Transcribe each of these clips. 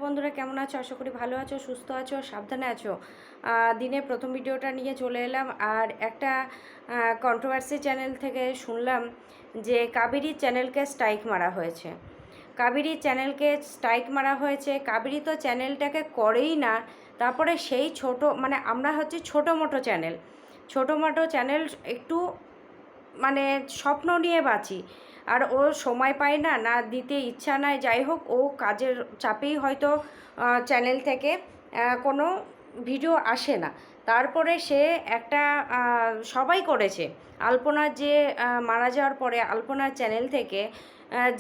বন্ধুরা, কেমন আছো? আশা করি ভালো আছো, সুস্থ আছো, সাবধানে আছো। দিনের প্রথম ভিডিওটা নিয়ে চলে এলাম। আর একটা কন্ট্রোভার্সি চ্যানেল থেকে শুনলাম যে কাবেরী চ্যানেলকে স্ট্রাইক মারা হয়েছে। কাবেরী চ্যানেলকে স্ট্রাইক মারা হয়েছে। কাবেরী তো চ্যানেলটাকে করেই না, তারপরে সেই ছোট মানে আমরা হচ্ছে ছোটো মোটো চ্যানেল, ছোটো মোটো চ্যানেল একটু মানে স্বপ্ন নিয়ে বাঁচি। আর ও সময় পায় না, না দিতে ইচ্ছা নাই, যাই হোক ও কাজের চাপেই হয়তো চ্যানেল থেকে কোনো ভিডিও আসে না। তারপরে সে একটা সবাই করেছে। আলপনার যে মারা যাওয়ার পরে আলপনার চ্যানেল থেকে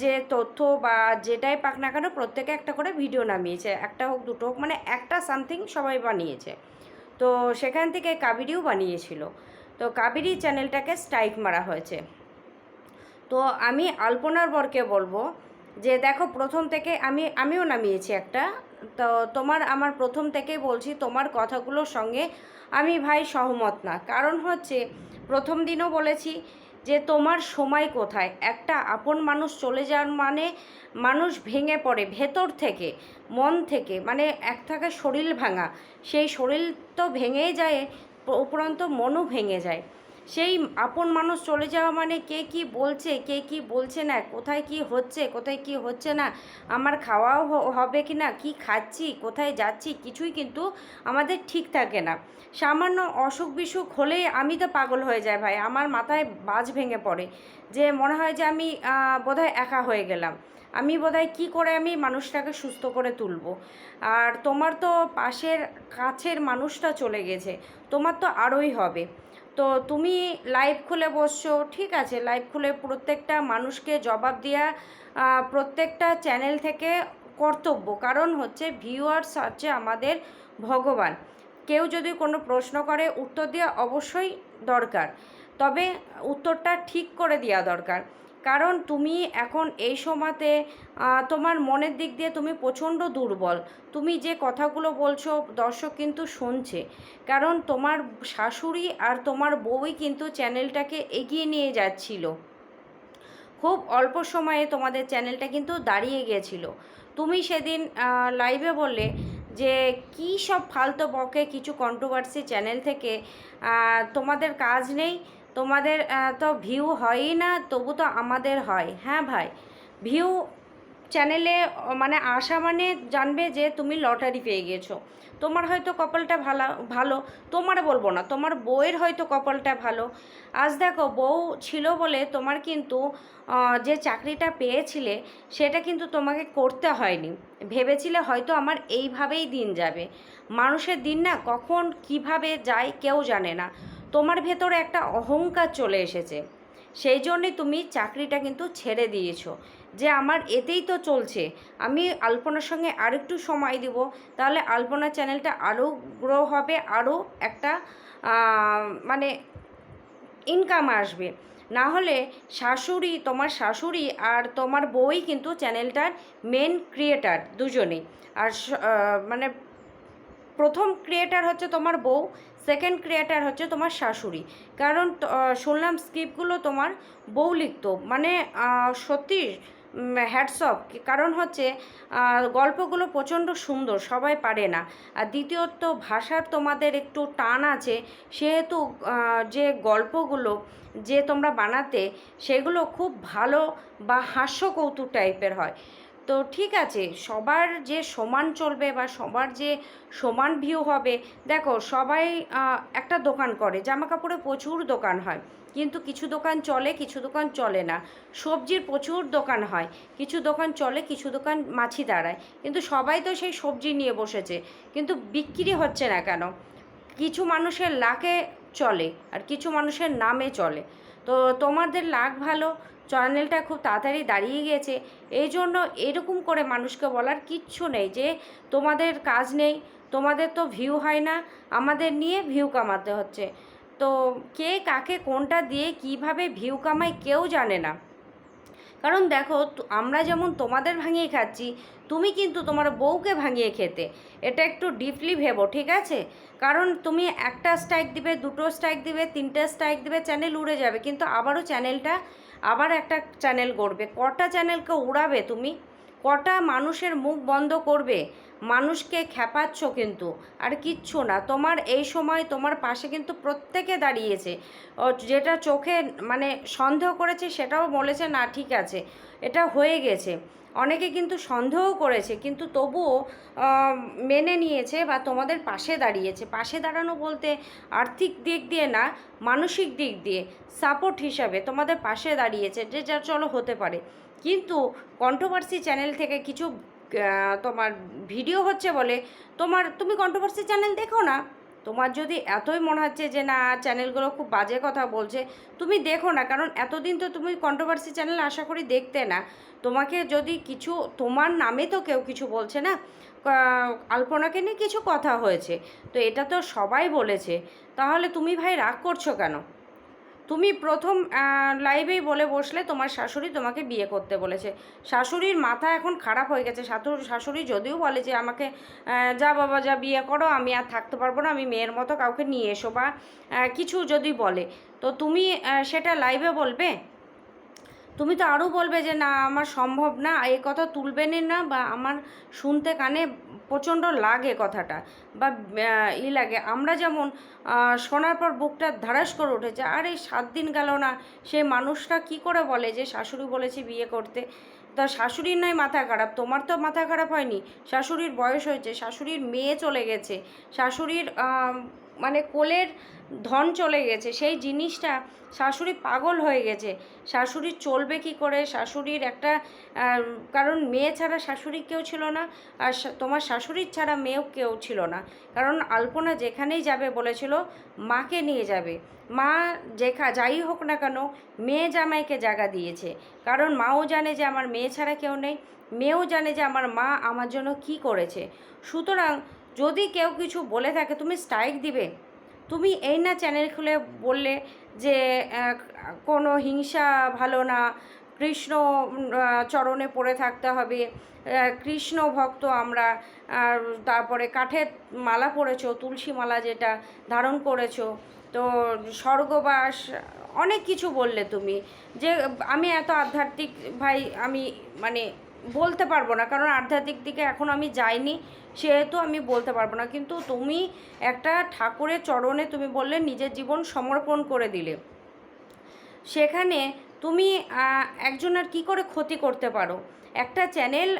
যে তথ্য বা যেটাই পাক না কেন প্রত্যেকে একটা করে ভিডিও নামিয়েছে, একটা হোক দুটো হোক, মানে একটা সামথিং সবাই বানিয়েছে। তো সেখান থেকে কাবেরীও বানিয়েছিল। তো কাবেরী চ্যানেলটাকে স্ট্রাইক মারা হয়েছে। তো আমি আলপনার বরকে বলবো যে দেখো, প্রথম থেকে আমিও নামিয়েছি একটা। তো তোমার আমার প্রথম থেকেই বলছি, তোমার কথাগুলোর সঙ্গে আমি ভাই সহমত না। কারণ হচ্ছে প্রথম দিনও বলেছি যে তোমার সময় কোথায়, একটা আপন মানুষ চলে যাওয়ার মানে মানুষ ভেঙে পড়ে ভেতর থেকে, মন থেকে, মানে এক থাকে শরীর ভাঙা, সেই শরীর তো ভেঙেই যায়, উপরন্ত মনও ভেঙে যায়। সেই আপন মানুষ চলে যাওয়া মানে কে কি বলছে, কে কি বলছে না, কোথায় কি হচ্ছে, কোথায় কি হচ্ছে না, আমার খাওয়াও হবে কি না, কি খাচ্ছি, কোথায় যাচ্ছি, কিছুই কিন্তু আমাদের ঠিক থাকে না। সামান্য অসুখ বিসুখ হলেই আমি তো পাগল হয়ে যাই ভাই, আমার মাথায় বাজ ভেঙে পড়ে, যে মনে হয় যে আমি বোধহয় একা হয়ে গেলাম। আমি বোধহয় কী করে আমি মানুষটাকে সুস্থ করে তুলব। আর তোমার তো পাশের কাছের মানুষটা চলে গেছে, তোমার তো আরোই হবে। তো তুমি লাইভ খুলে বসছো, ঠিক আছে, লাইভ খুলে প্রত্যেকটা মানুষকে জবাব দেওয়া প্রত্যেকটা চ্যানেল থেকে কর্তব্য। কারণ হচ্ছে ভিউয়ার্স হচ্ছে আমাদের ভগবান। কেউ যদি কোনো প্রশ্ন করে উত্তর দেওয়া অবশ্যই দরকার, তবে উত্তরটা ঠিক করে দেওয়া দরকার। কারণ তুমি এখন এই সময়তে তোমার মনের দিক দিয়ে তুমি প্রচণ্ড দুর্বল। তুমি যে কথাগুলো বলছো দর্শক কিন্তু শুনছে। কারণ তোমার শাশুড়ি আর তোমার বউই কিন্তু চ্যানেলটাকে এগিয়ে নিয়ে যাচ্ছিল। খুব অল্প সময়ে তোমাদের চ্যানেলটা কিন্তু দাঁড়িয়ে গিয়েছিল। তুমি সেদিন লাইভে বললে যে কী সব ফালতু বকে কিছু কন্ট্রোভার্সি চ্যানেল থেকে, তোমাদের কাজ নেই, তোমাদের তো ভিউ হয়ই না, তবু তো আমাদের হয়। হ্যাঁ ভাই, ভিউ চ্যানেলে মানে আসা মানে জানবে যে তুমি লটারি পেয়ে গেছো। তোমার হয়তো কপালটা ভালো ভালো, তোমার বলবো না, তোমার বউয়ের হয়তো কপালটা ভালো। আজ দেখো, বউ ছিল বলে তোমার কিন্তু যে চাকরিটা পেয়েছিলে সেটা কিন্তু তোমাকে করতে হয়নি। ভেবেছিলে হয়তো আমার এইভাবেই দিন যাবে। মানুষের দিন না কখন কিভাবে যায় কেউ জানে না। তোমার ভেতরে একটা অহংকার চলে এসেছে, সেই জন্যে তুমি চাকরিটা কিন্তু ছেড়ে দিয়েছো, যে আমার এতেই তো চলছে, আমি আলপনার সঙ্গে আরেকটু সময় দিব, তাহলে আলপনা চ্যানেলটা আরও গ্রো হবে, আরও একটা মানে ইনকাম আসবে। না হলে শাশুড়ি, তোমার শাশুড়ি আর তোমার বউই কিন্তু চ্যানেলটার মেন ক্রিয়েটার দুজনেই। আর মানে প্রথম ক্রিয়েটার হচ্ছে তোমার বউ, সেকেন্ড ক্রিয়েটার হচ্ছে তোমার শাশুড়ি। কারণ শুনলাম স্ক্রিপ্টগুলো তোমার বউ লিখতো, মানে সত্যি হ্যাটস অফ। কারণ হচ্ছে গল্পগুলো প্রচণ্ড সুন্দর, সবাই পারে না। আর দ্বিতীয়ত ভাষার তোমাদের একটু টান আছে, সেহেতু যে গল্পগুলো যে তোমরা বানাতে সেগুলো খুব ভালো বা হাস্যকৌতুক টাইপের হয়। তো ঠিক আছে, সবার যে সমান চলবে বা সবার যে সমান ভিউ হবে, দেখো সবাই একটা দোকান করে, জামা কাপড়ে প্রচুর দোকান হয়, কিন্তু কিছু দোকান চলে, কিছু দোকান চলে না। সবজির প্রচুর দোকান হয়, কিছু দোকান চলে, কিছু দোকান মাছি দাঁড়ায়, কিন্তু সবাই তো সেই সবজি নিয়ে বসেছে, কিন্তু বিক্রি হচ্ছে না কেন? কিছু মানুষের লাকে চলে আর কিছু মানুষের নামে চলে। তো তোমাদের লাক ভালো, চ্যানেলটা খুব তাড়াতাড়ি দাঁড়িয়ে গিয়েছে। এই জন্য এরকম করে মানুষকে বলার কিচ্ছু নেই যে তোমাদের কাজ নেই, তোমাদের তো ভিউ হয় না, আমাদের নিয়ে ভিউ কামাতে হচ্ছে। তো কে কাকে কোনটা দিয়ে কিভাবে ভিউ কামায় কেউ জানে না। কারণ দেখো, আমরা যেমন তোমাদের ভাঙিয়ে খাচ্ছি, তুমি কিন্তু তোমার বউকে ভাঙিয়ে খেতে। এটা একটু ডিপলি ভেবো, ঠিক আছে? কারণ তুমি একটা স্ট্রাইক দিবে, দুটো স্ট্রাইক দিবে, তিনটে স্ট্রাইক দিবে, চ্যানেল উড়ে যাবে, কিন্তু আবারও চ্যানেলটা আবার একটা চ্যানেল গড়বে। কটা চ্যানেলকে উড়াবে তুমি? কটা মানুষের মুখ বন্ধ করবে, মানুষকে খেপাচ্ছ কিন্তু, আর কিচ্ছু না। তোমার এই সময় তোমার পাশে কিন্তু প্রত্যেকে দাঁড়িয়েছে, যেটা চোখে মানে সন্দেহ করেছে সেটাও বলেছে না ঠিক আছে এটা হয়ে গেছে। অনেকে কিন্তু সন্দেহ করেছে কিন্তু তবুও মেনে নিয়েছে বা তোমাদের পাশে দাঁড়িয়েছে। পাশে দাঁড়ানো বলতে আর্থিক দিক দিয়ে না, মানসিক দিক দিয়ে সাপোর্ট হিসাবে তোমাদের পাশে দাঁড়িয়েছে, যে যা চলো হতে পারে। কিন্তু কন্ট্রোভার্সি চ্যানেল থেকে কিছু তোমার ভিডিও হচ্ছে বলে তুমি কন্ট্রোভার্সি চ্যানেল দেখো না। তোমার যদি এতই মনে হচ্ছে যে না চ্যানেলগুলো খুব বাজে কথা বলছে, তুমি দেখো না। কারণ এতদিন তো তুমি কন্ট্রোভার্সি চ্যানেল আশা করি দেখতে না। তোমাকে যদি কিছু, তোমার নামে তো কেউ কিছু বলছে না, আলপনাকে নিয়ে কিছু কথা হয়েছে, তো এটা তো সবাই বলেছে। তাহলে তুমি ভাই রাগ করছো কেন? তুমি প্রথম লাইভেই বলে বসলে তোমার শাশুড়ি তোমাকে বিয়ে করতে বলেছে। শাশুড়ির মাথা এখন খারাপ হয়ে গেছে। শাশুড়ি যদিও বলে যে আমাকে যা বাবা যা বিয়ে করো, আমি আর থাকতে পারবো না, আমি মেয়ের মতো কাউকে নিয়ে এসো, বা কিছু যদি বলে, তো তুমি সেটা লাইভে বলবে? তুমি তো আরও বলবে যে না আমার সম্ভব না, এই কথা তুলবেনই না, বা আমার শুনতে কানে প্রচণ্ড লাগে কথাটা, বা লাগে। আমরা যেমন শোনার পর বুকটা ধারাস করে উঠেছে, আর এই 7 দিন গেল না, সে মানুষটা কি করে বলে যে শাশুড়ি বলেছে বিয়ে করতে? তা শাশুড়ির নয় মাথা খারাপ, তোমার তো মাথা খারাপ হয়নি। শাশুড়ির বয়স হয়েছে, শাশুড়ির মেয়ে চলে গেছে, শাশুড়ির মানে কোলের ধন চলে গেছে, সেই জিনিসটা শাশুড়ি পাগল হয়ে গেছে। শাশুড়ির চলবে কি করে? শাশুড়ির একটা কারণ মেয়ে ছাড়া শাশুড়ি কেউ ছিল না, আর তোমার শাশুড়ির ছাড়া মেয়েও কেউ ছিল না। কারণ আলপনা যেখানেই যাবে বলেছিল মাকে নিয়ে যাবে। মা যাই হোক না কেন মেয়ে জামাইকে জায়গা দিয়েছে, কারণ মাও জানে যে আমার মেয়ে ছাড়া কেউ নেই, মেয়েও জানে যে আমার মা আমার জন্য কি করেছে। সুতরাং যদি কেউ কিছু বলে থাকে তুমি স্ট্রাইক দিবে। তুমি এই না চ্যানেল খুলে বললে যে কোনো হিংসা ভালো না, কৃষ্ণ চরণে পড়ে থাকতে হবে, কৃষ্ণ ভক্ত আমরা, তারপরে কাঠের মালা পরেছো, তুলসী মালা যেটা ধারণ করেছো, তো স্বর্গবাস, অনেক কিছু বললে তুমি। যে আমি এত আধ্যাত্মিক ভাই, আমি মানে বলতে পারবো না, কারণ আধ্যাত্মিক দিকে এখন আমি যাইনি, সেহেতু আমি বলতে পারবো না। কিন্তু তুমি একটা ঠাকুরের চরণে তুমি বললে নিজের জীবন সমর্পণ করে দিলে, সেখানে তুমি একজনের কি করে ক্ষতি করতে পারো? একটা চ্যানেল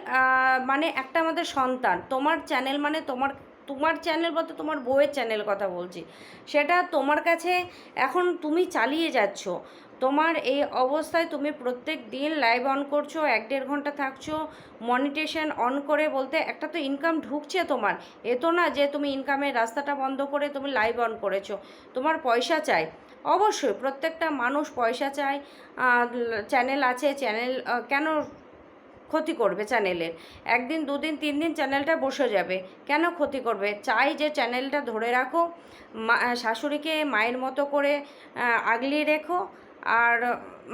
মানে একটা আমাদের সন্তান, তোমার চ্যানেল মানে তোমার চ্যানেল বলতে তোমার বউয়ের চ্যানেল কথা বলছি, সেটা তোমার কাছে এখন তুমি চালিয়ে যাচ্ছ। তোমার এই অবস্থায় তুমি প্রত্যেক দিন লাইভ অন করছো, 1-1.5 ঘন্টা থাকছো, মনিটেশন অন করে, বলতে একটা তো ইনকাম ঢুকছে তোমার। এ তো না যে তুমি ইনকামের রাস্তাটা বন্ধ করে তুমি লাইভ অন করেছো, তোমার পয়সা চাই। অবশ্যই প্রত্যেকটা মানুষ পয়সা চায়, চ্যানেল আছে, চ্যানেল কেন ক্ষতি করবে? চ্যানেলের 1 দিন 2 দিন 3 দিন চ্যানেলটা বসে যাবে, কেন ক্ষতি করবে? চাই যে চ্যানেলটা ধরে রাখো, শাশুড়িকে মায়ের মতো করে আগলিয়ে রেখো। আর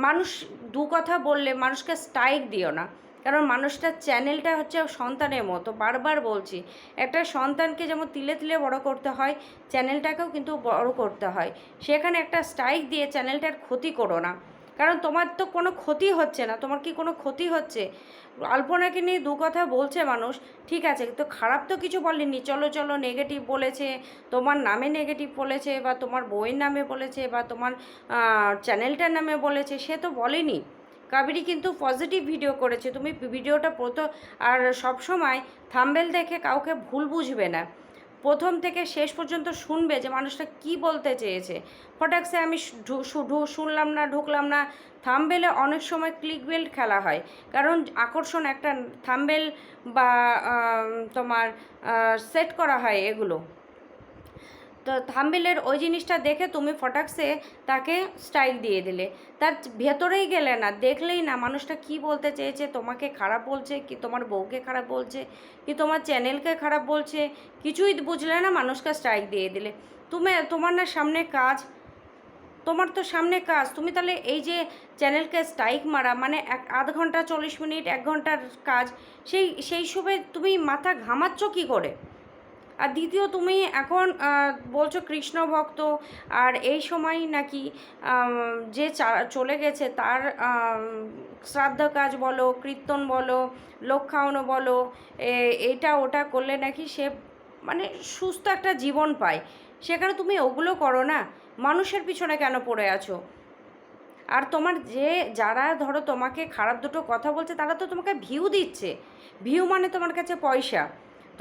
মানুষ দু কথা বললে মানুষকে স্ট্রাইক দিও না, কারণ মানুষটার চ্যানেলটা হচ্ছে সন্তানের মতো। বারবার বলছি, একটা সন্তানকে যেমন তিলে তিলে বড় করতে হয়, চ্যানেলটাকেও কিন্তু বড় করতে হয়। সেখানে একটা স্ট্রাইক দিয়ে চ্যানেলটার ক্ষতি করো না, কারণ তোমার তো কোনো ক্ষতি হচ্ছে না। তোমার কি কোনো ক্ষতি হচ্ছে? আলপনাকে নিয়ে দু কথা বলছে মানুষ, ঠিক আছে, তো খারাপ তো কিছু বলেনি। চলো চলো নেগেটিভ বলেছে, তোমার নামে নেগেটিভ বলেছে, বা তোমার বইয়ের নামে বলেছে, বা তোমার চ্যানেলটার নামে বলেছে, সে তো বলেনি। কাবেরী কিন্তু পজিটিভ ভিডিও করেছে। তুমি ভিডিওটা আর সবসময় থাম্বনেল দেখে কাউকে ভুল বুঝবে না, প্রথম থেকে শেষ পর্যন্ত শুনবে যে মানুষটা কি বলতে চেয়েছে। ফটাকসে আমি শুনলাম না, ঢুকলাম না। থাম্বনেলে অনেক সময় ক্লিকবেল্ট খেলা হয়, কারণ আকর্ষণ একটা থাম্বনেল বা তোমার সেট করা হয় এগুলো। তো থাম্বনেলের ওই জিনিসটা দেখে তুমি ফটাকসে তাকে স্ট্রাইক দিয়ে দিলে, তার ভেতরেই গেলে না, দেখলেই না মানুষটা কি বলতে চেয়েছে। তোমাকে খারাপ বলছে কি তোমার বউকে খারাপ বলছে কি তোমার চ্যানেলকে খারাপ বলছে, কিছুই বুঝলে না, মানুষকে স্ট্রাইক দিয়ে দিলে। তোমার না সামনে কাজ, তোমার তো সামনে কাজ। তুমি তাহলে এই যে চ্যানেলকে স্ট্রাইক মারা মানে 1/2 ঘন্টা 40 মিনিট 1 ঘন্টার কাজ, সেই সবে তুমি মাথা ঘামাচ্ছ কি করে? আর দ্বিতীয়, তুমি এখন বলছো কৃষ্ণ ভক্ত, আর এই সময় নাকি যে চলে গেছে তার শ্রাদ্ধ কাজ বলো, কীর্তন বলো, লোক খাওয়ানো বলো, এটা ওটা করলে নাকি সে মানে সুস্থ একটা জীবন পায়। সেখানে তুমি ওগুলো করো না, মানুষের পিছনে কেন পড়ে আছো? আর তোমার যারা ধরো তোমাকে খারাপ দুটো কথা বলছে, তারা তো তোমাকে ভিউ দিচ্ছে। ভিউ মানে তোমার কাছে পয়সা,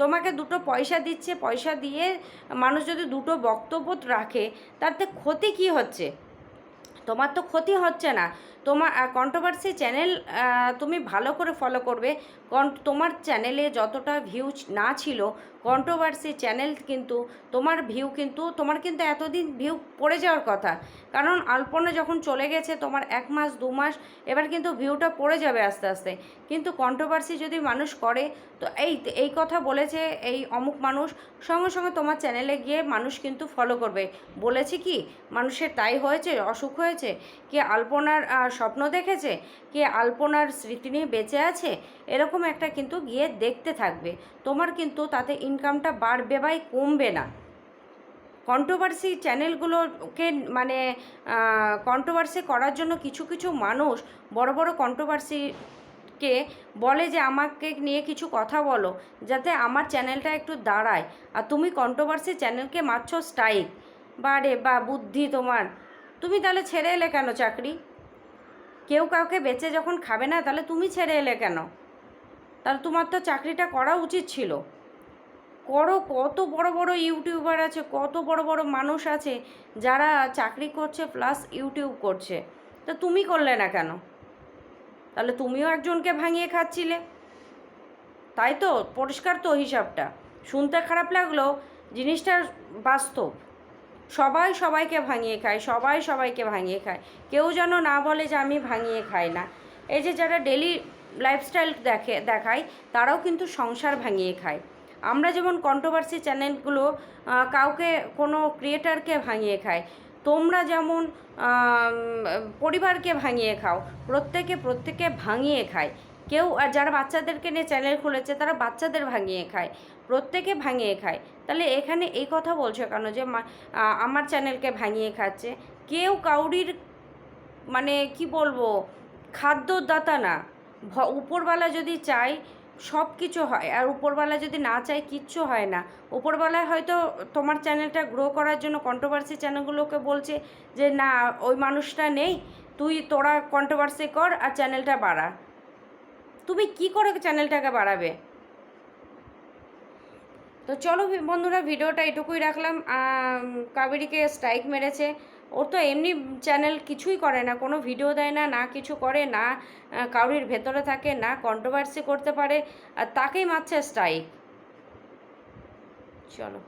তোমাকে দুটো পয়সা দিচ্ছে, পয়সা দিয়ে মানুষ যদি দুটো বক্তব্য রাখে, তাতে ক্ষতি কী হচ্ছে? তোমার তো ক্ষতি হচ্ছে না। তোমার কন্ট্রোভার্সি চ্যানেল তুমি ভালো করে ফলো করবে। তোমার চ্যানেলে যতটা ভিউ না ছিল, কন্ট্রোভার্সি চ্যানেল কিন্তু তোমার ভিউ কিন্তু তোমার কিন্তু এতদিন ভিউ পড়ে যাওয়ার কথা। কারণ আলপনা যখন চলে গেছে তোমার 1 মাস 2 মাস, এবার কিন্তু ভিউটা পড়ে যাবে আস্তে আস্তে। কিন্তু কন্ট্রোভার্সি যদি মানুষ করে, তো এই কথা বলেছে এই অমুক মানুষ, সঙ্গে সঙ্গে তোমার চ্যানেলে গিয়ে মানুষ কিন্তু ফলো করবে। বলেছে কি মানুষের তাই হয়েছে, অসুখ হয়েছে, কে আলপনার স্বপ্ন দেখেছে, কে আলপনার স্মৃতি নিয়ে বেঁচে আছে, এরকম একটা কিন্তু গিয়ে দেখতে থাকবে। তোমার কিন্তু তাতে ইনকামটা বাড়বে বা কমবে না। কন্ট্রোভার্সি চ্যানেলগুলোকে মানে কন্ট্রোভার্সি করার জন্য কিছু কিছু মানুষ বড় বড় কন্ট্রোভার্সিকে বলে যে আমাকে নিয়ে কিছু কথা বলো, যাতে আমার চ্যানেলটা একটু দাঁড়ায়। আর তুমি কন্ট্রোভার্সি চ্যানেলকে মারছ স্ট্রাইক। বারে বা বুদ্ধি তোমার! তুমি তাহলে ছেড়ে এলে কেন চাকরি? কেউ কাউকে বেচে যখন খাবে না, তাহলে তুমি ছেড়ে এলে কেন? তাহলে তোমার তো চাকরিটা করা উচিত ছিল। করো, কত বড় বড় ইউটিউবার আছে, কত বড় বড় মানুষ আছে যারা চাকরি করছে প্লাস ইউটিউব করছে, তা তুমি করলে না কেন? তাহলে তুমিও একজনকে ভাঙিয়ে খাচ্ছিলে, তাই তো? পরিষ্কার তো হিসাবটা। শুনতে খারাপ লাগলেও জিনিসটা বাস্তব। সবাই সবাইকে ভাঙিয়ে খায়, সবাই সবাইকে ভাঙিয়ে খায়। কেউ যেন না বলে যে আমি ভাঙিয়ে খাই না। এই যে যারা ডেলি লাইফস্টাইল দেখায়, তারাও কিন্তু সংসার ভাঙিয়ে খায়। আমরা যেমন কন্ট্রোভার্সি চ্যানেলগুলো কাউকে কোনো ক্রিয়েটারকে ভাঙিয়ে খায়, তোমরা যেমন পরিবারকে ভাঙিয়ে খাও। প্রত্যেকে ভাঙিয়ে খায়। কেউ আর যারা বাচ্চাদেরকে নিয়ে চ্যানেল খুলেছে, তারা বাচ্চাদের ভাঙিয়ে খায়, প্রত্যেকে ভাঙিয়ে খায়। তাহলে এখানে এই কথা বলছো কেন যে আমার চ্যানেলকে ভাঙিয়ে খাচ্ছে? কেউ কাউরির মানে কি বলবো, খাদ্যদাতা না। উপরওয়ালা যদি চায় সব কিছু হয়, আর উপরওয়ালা যদি না চায় কিচ্ছু হয় না। উপরওয়ালা হয়তো তোমার চ্যানেলটা গ্রো করার জন্য কন্ট্রোভার্সি চ্যানেলগুলোকে বলছে যে না, ওই মানুষটা নেই, তোরা কন্ট্রোভার্সি কর আর চ্যানেলটা বাড়া। তুমি কি করে চ্যানেলটাকে বাড়াবে? তো চলো বন্ধুরা, ভিডিওটা এটুকুই রাখলাম। কাবেরীকে স্ট্রাইক মেরেছে। ওর তো এমনি চ্যানেল কিছুই করে না, কোনো ভিডিও দেয় না, না কিছু করে না, কারোর ভেতরে থাকে না, কন্ট্রোভার্সি করতে পারে, আর তাকেই মারছে স্ট্রাইক। চলো।